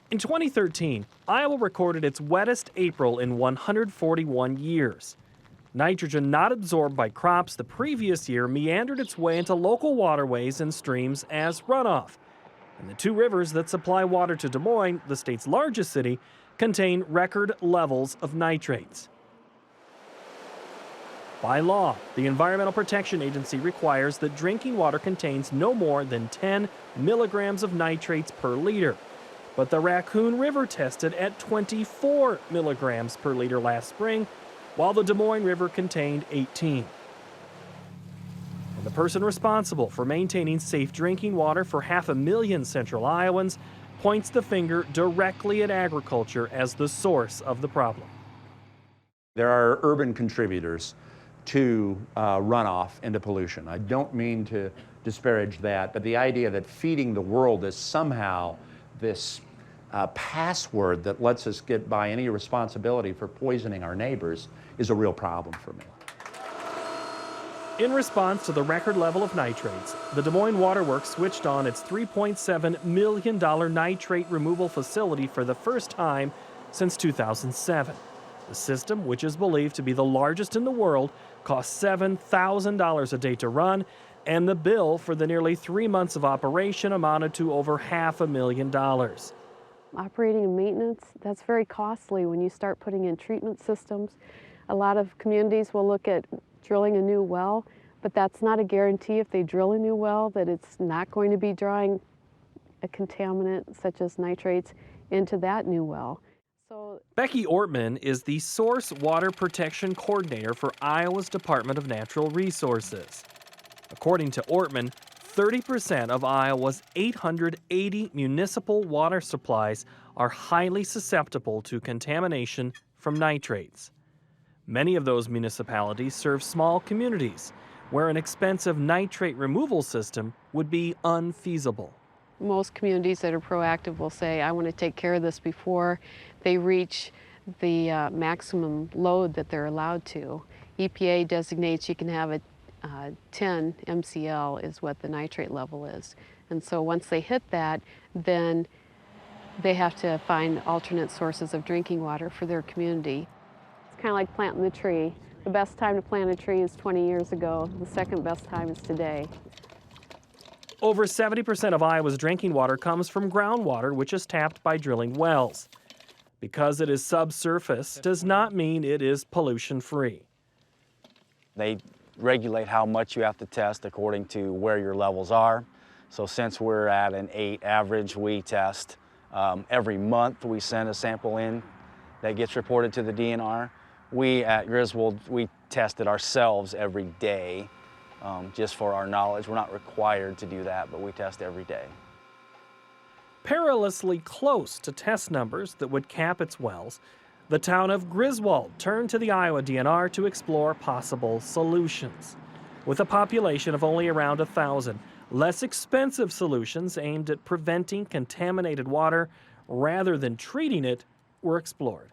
In 2013, Iowa recorded its wettest April in 141 years. Nitrogen not absorbed by crops the previous year meandered its way into local waterways and streams as runoff. And the two rivers that supply water to Des Moines, the state's largest city, contain record levels of nitrates. By law, the Environmental Protection Agency requires that drinking water contains no more than 10 milligrams of nitrates per liter. But the Raccoon River tested at 24 milligrams per liter last spring, while the Des Moines River contained 18. And the person responsible for maintaining safe drinking water for 500,000 Central Iowans points the finger directly at agriculture as the source of the problem. There are urban contributors to runoff and to pollution. I don't mean to disparage that, but the idea that feeding the world is somehow this password that lets us get by any responsibility for poisoning our neighbors is a real problem for me. In response to the record level of nitrates, the Des Moines Water Works switched on its $3.7 million nitrate removal facility for the first time since 2007. The system, which is believed to be the largest in the world, cost $7,000 a day to run, and the bill for the nearly 3 months of operation amounted to over $500,000. Operating and maintenance, that's very costly when you start putting in treatment systems. A lot of communities will look at drilling a new well, but that's not a guarantee if they drill a new well that it's not going to be drawing a contaminant such as nitrates into that new well. Becky Ortman is the Source Water Protection Coordinator for Iowa's Department of Natural Resources. According to Ortman, 30% of Iowa's 880 municipal water supplies are highly susceptible to contamination from nitrates. Many of those municipalities serve small communities where an expensive nitrate removal system would be unfeasible. Most communities that are proactive will say, I want to take care of this before they reach the maximum load that they're allowed to. EPA designates you can have a 10 MCL is what the nitrate level is. And so once they hit that, then they have to find alternate sources of drinking water for their community. It's kind of like planting the tree. The best time to plant a tree is 20 years ago. The second best time is today. Over 70% of Iowa's drinking water comes from groundwater, which is tapped by drilling wells. Because it is subsurface does not mean it is pollution-free. They regulate how much you have to test according to where your levels are. So since we're at an 8 average, we test every month. We send a sample in that gets reported to the DNR. We at Griswold, we test it ourselves every day. Just for our knowledge. We're not required to do that, but we test every day. Perilously close to test numbers that would cap its wells, the town of Griswold turned to the Iowa DNR to explore possible solutions. With a population of only around 1,000, less expensive solutions aimed at preventing contaminated water rather than treating it were explored.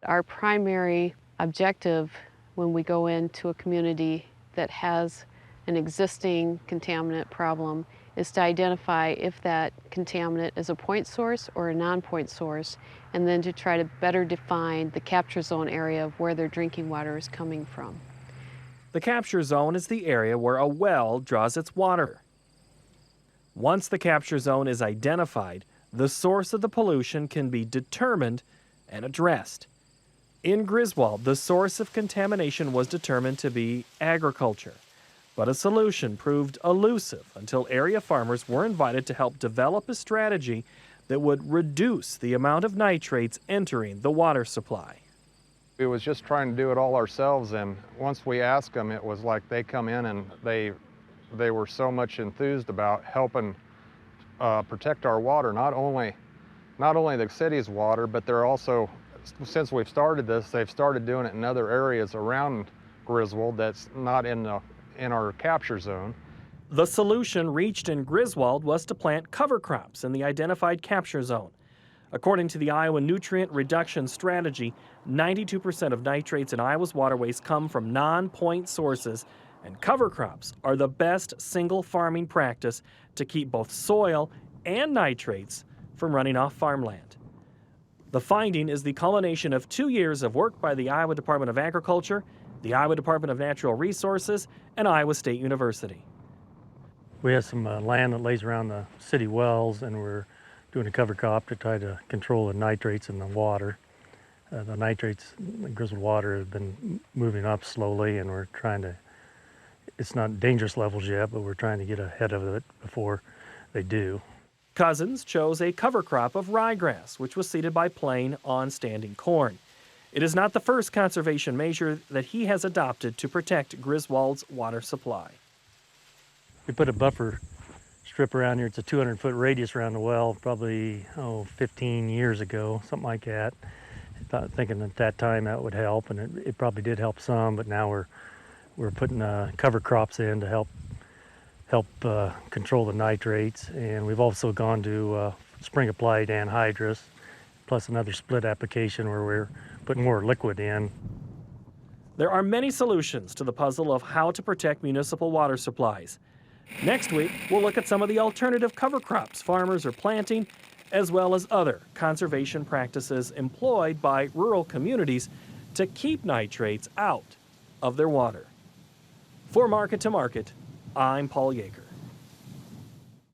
Our primary objective when we go into a community that has an existing contaminant problem is to identify if that contaminant is a point source or a non-point source, and then to try to better define the capture zone area of where their drinking water is coming from. The capture zone is the area where a well draws its water. Once the capture zone is identified, the source of the pollution can be determined and addressed. In Griswold, the source of contamination was determined to be agriculture, but a solution proved elusive until area farmers were invited to help develop a strategy that would reduce the amount of nitrates entering the water supply. We was just trying to do it all ourselves, and once we asked them, it was like they come in and they were so much enthused about helping protect our water, not only the city's water, but they're also, since we've started this, they've started doing it in other areas around Griswold that's not in our capture zone. The solution reached in Griswold was to plant cover crops in the identified capture zone. According to the Iowa Nutrient Reduction Strategy, 92% of nitrates in Iowa's waterways come from non-point sources, and cover crops are the best single farming practice to keep both soil and nitrates from running off farmland. The finding is the culmination of 2 years of work by the Iowa Department of Agriculture, the Iowa Department of Natural Resources, and Iowa State University. We have some land that lays around the city wells, and we're doing a cover crop to try to control the nitrates in the water. The nitrates in the Griswold water have been moving up slowly, and we're trying to, it's not dangerous levels yet, but we're trying to get ahead of it before they do. Cousins chose a cover crop of ryegrass, which was seeded by plain on standing corn. It is not the first conservation measure that he has adopted to protect Griswold's water supply. We put a buffer strip around here. It's a 200-foot radius around the well, probably 15 years ago, something like that. Thinking at that time that would help, and it probably did help some. But now we're putting cover crops in to help control the nitrates, and we've also gone to spring applied anhydrous, plus another split application where we're putting more liquid in. There are many solutions to the puzzle of how to protect municipal water supplies. Next week, we'll look at some of the alternative cover crops farmers are planting, as well as other conservation practices employed by rural communities to keep nitrates out of their water. For Market to Market, I'm Paul Yeager.